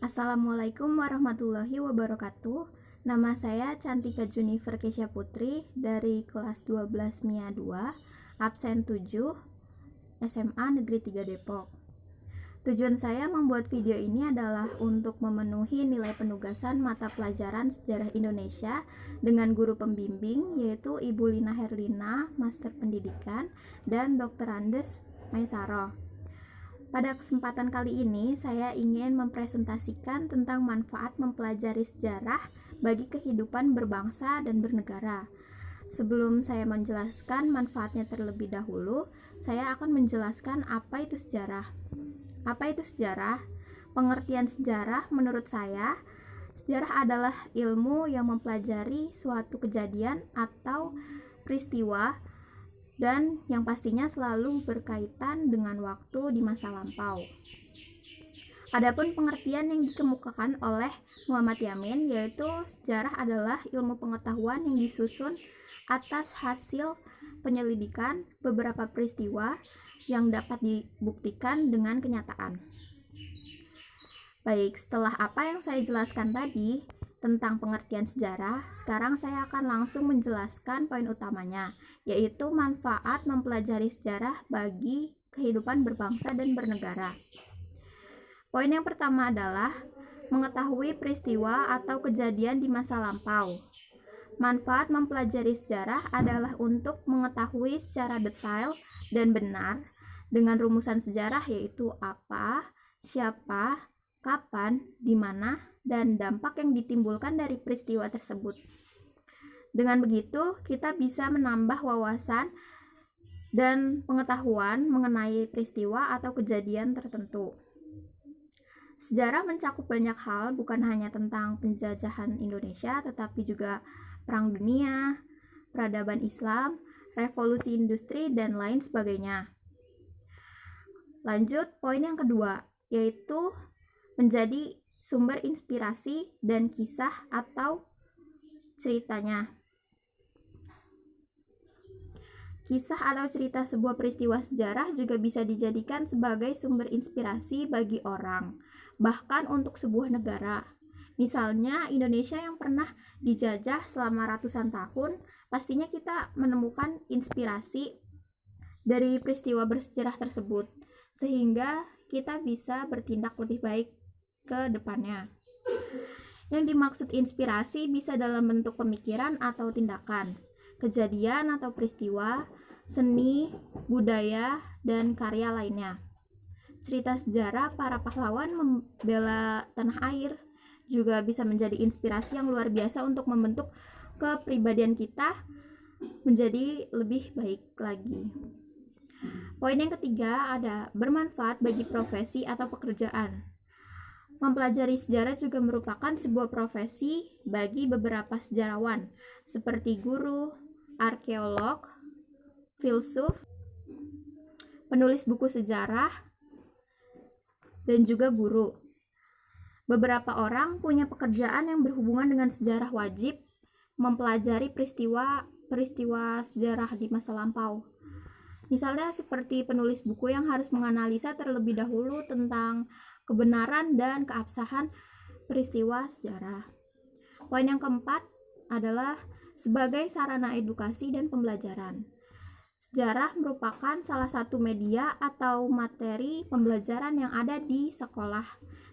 Assalamualaikum warahmatullahi wabarakatuh. Nama saya Cantika Junifer Kesya Putri dari kelas 12 MIA 2, absen 7, SMA Negeri 3 Depok. Tujuan saya membuat video ini adalah untuk memenuhi nilai penugasan mata pelajaran Sejarah Indonesia dengan guru pembimbing yaitu Ibu Lina Herlina, Master Pendidikan, dan Dr. Andes Maisaro. Pada kesempatan kali ini, saya ingin mempresentasikan tentang manfaat mempelajari sejarah bagi kehidupan berbangsa dan bernegara. Sebelum saya menjelaskan manfaatnya terlebih dahulu, saya akan menjelaskan apa itu sejarah. Apa itu sejarah? Pengertian sejarah menurut saya, sejarah adalah ilmu yang mempelajari suatu kejadian atau peristiwa dan yang pastinya selalu berkaitan dengan waktu di masa lampau. Adapun pengertian yang dikemukakan oleh Muhammad Yamin yaitu sejarah adalah ilmu pengetahuan yang disusun atas hasil penyelidikan beberapa peristiwa yang dapat dibuktikan dengan kenyataan. Baik, setelah apa yang saya jelaskan tadi tentang pengertian sejarah, sekarang saya akan langsung menjelaskan poin utamanya, yaitu manfaat mempelajari sejarah bagi kehidupan berbangsa dan bernegara. Poin yang pertama adalah mengetahui peristiwa atau kejadian di masa lampau. Manfaat mempelajari sejarah adalah untuk mengetahui secara detail dan benar dengan rumusan sejarah yaitu apa, siapa, kapan, di mana, dan dampak yang ditimbulkan dari peristiwa tersebut. Dengan begitu, kita bisa menambah wawasan dan pengetahuan mengenai peristiwa atau kejadian tertentu. Sejarah mencakup banyak hal, bukan hanya tentang penjajahan Indonesia, tetapi juga Perang Dunia, peradaban Islam, revolusi industri, dan lain sebagainya. Lanjut, poin yang kedua, yaitu menjadi sumber inspirasi dan kisah atau ceritanya. Kisah atau cerita sebuah peristiwa sejarah juga bisa dijadikan sebagai sumber inspirasi bagi orang, bahkan untuk sebuah negara. Misalnya Indonesia yang pernah dijajah selama ratusan tahun, pastinya kita menemukan inspirasi dari peristiwa bersejarah tersebut, sehingga kita bisa bertindak lebih baik ke depannya. Yang dimaksud inspirasi bisa dalam bentuk pemikiran atau tindakan, kejadian atau peristiwa, seni, budaya, dan karya lainnya. Cerita sejarah para pahlawan membela tanah air juga bisa menjadi inspirasi yang luar biasa untuk membentuk kepribadian kita menjadi lebih baik lagi. Poin yang ketiga ada bermanfaat bagi profesi atau pekerjaan. Mempelajari sejarah juga merupakan sebuah profesi bagi beberapa sejarawan, seperti guru, arkeolog, filsuf, penulis buku sejarah, dan juga guru. Beberapa orang punya pekerjaan yang berhubungan dengan sejarah wajib mempelajari peristiwa sejarah di masa lampau. Misalnya seperti penulis buku yang harus menganalisa terlebih dahulu tentang kebenaran dan keabsahan peristiwa sejarah. Poin yang keempat adalah sebagai sarana edukasi dan pembelajaran. Sejarah merupakan salah satu media atau materi pembelajaran yang ada di sekolah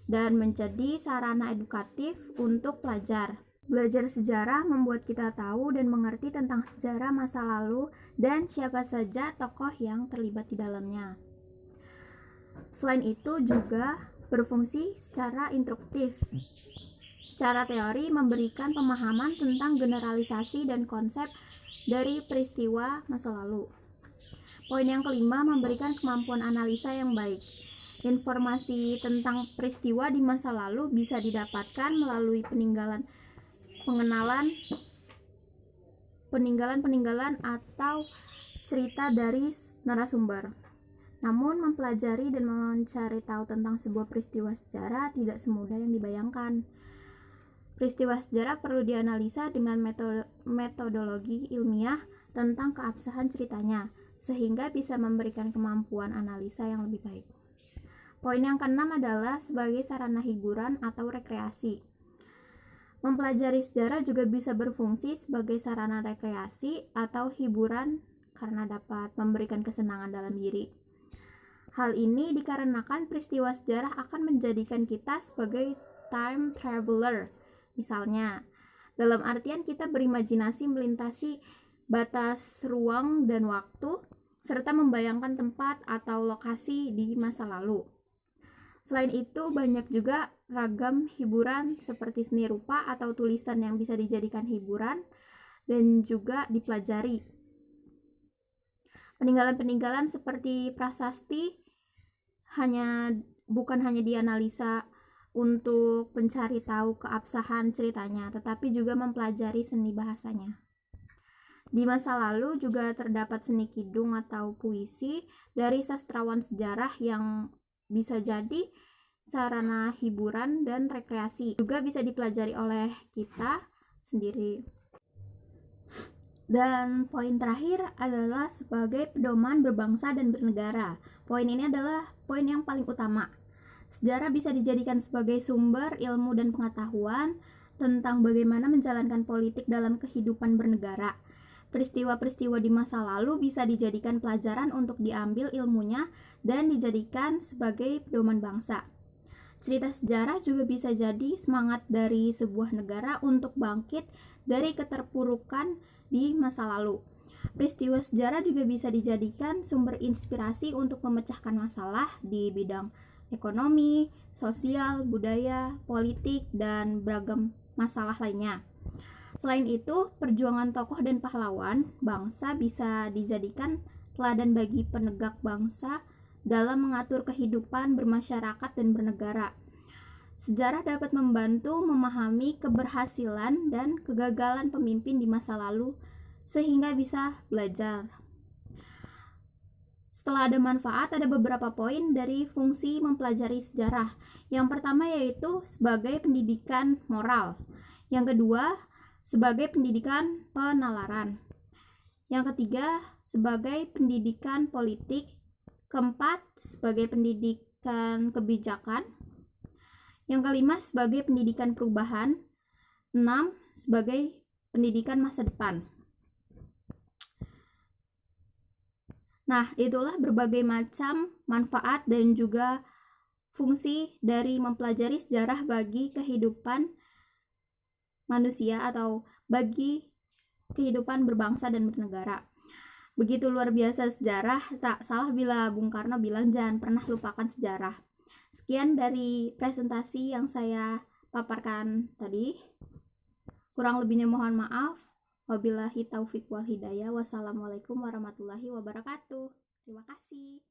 dan menjadi sarana edukatif untuk pelajar. Belajar sejarah membuat kita tahu dan mengerti tentang sejarah masa lalu dan siapa saja tokoh yang terlibat di dalamnya. Selain itu juga berfungsi secara instruktif. Secara teori memberikan pemahaman tentang generalisasi dan konsep dari peristiwa masa lalu. Poin yang kelima memberikan kemampuan analisa yang baik. Informasi tentang peristiwa di masa lalu bisa didapatkan melalui peninggalan atau cerita dari narasumber. Namun mempelajari dan mencari tahu tentang sebuah peristiwa sejarah tidak semudah yang dibayangkan. Peristiwa sejarah perlu dianalisa dengan metodologi ilmiah tentang keabsahan ceritanya, sehingga bisa memberikan kemampuan analisa yang lebih baik. Poin yang keenam adalah sebagai sarana hiburan atau rekreasi. Mempelajari sejarah juga bisa berfungsi sebagai sarana rekreasi atau hiburan karena dapat memberikan kesenangan dalam diri. Hal ini dikarenakan peristiwa sejarah akan menjadikan kita sebagai time traveler. Misalnya, dalam artian kita berimajinasi melintasi batas ruang dan waktu serta membayangkan tempat atau lokasi di masa lalu. Selain itu, banyak juga ragam hiburan seperti seni rupa atau tulisan yang bisa dijadikan hiburan dan juga dipelajari. Peninggalan-peninggalan seperti prasasti bukan hanya dianalisa untuk mencari tahu keabsahan ceritanya, tetapi juga mempelajari seni bahasanya. Di masa lalu juga terdapat seni kidung atau puisi dari sastrawan sejarah yang bisa jadi sarana hiburan dan rekreasi. Juga bisa dipelajari oleh kita sendiri. Dan poin terakhir adalah sebagai pedoman berbangsa dan bernegara. Poin ini adalah poin yang paling utama. Sejarah bisa dijadikan sebagai sumber ilmu dan pengetahuan tentang bagaimana menjalankan politik dalam kehidupan bernegara. Peristiwa-peristiwa di masa lalu bisa dijadikan pelajaran untuk diambil ilmunya dan dijadikan sebagai pedoman bangsa. Cerita sejarah juga bisa jadi semangat dari sebuah negara untuk bangkit dari keterpurukan di masa lalu. Peristiwa sejarah juga bisa dijadikan sumber inspirasi untuk memecahkan masalah di bidang ekonomi, sosial, budaya, politik, dan beragam masalah lainnya. Selain itu, perjuangan tokoh dan pahlawan bangsa bisa dijadikan teladan bagi penegak bangsa dalam mengatur kehidupan bermasyarakat dan bernegara. Sejarah dapat membantu memahami keberhasilan dan kegagalan pemimpin di masa lalu sehingga bisa belajar. Setelah ada manfaat, ada beberapa poin dari fungsi mempelajari sejarah. Yang pertama yaitu sebagai pendidikan moral. Yang kedua, sebagai pendidikan penalaran. Yang ketiga, sebagai pendidikan politik. Keempat, sebagai pendidikan kebijakan. Yang kelima, sebagai pendidikan perubahan. 6, sebagai pendidikan masa depan. Nah, itulah berbagai macam manfaat dan juga fungsi dari mempelajari sejarah bagi kehidupan manusia atau bagi kehidupan berbangsa dan bernegara. Begitu luar biasa sejarah, tak salah bila Bung Karno bilang jangan pernah lupakan sejarah. Sekian dari presentasi yang saya paparkan tadi. Kurang lebihnya mohon maaf. Wabillahi taufiq wal hidayah. Wassalamualaikum warahmatullahi wabarakatuh. Terima kasih.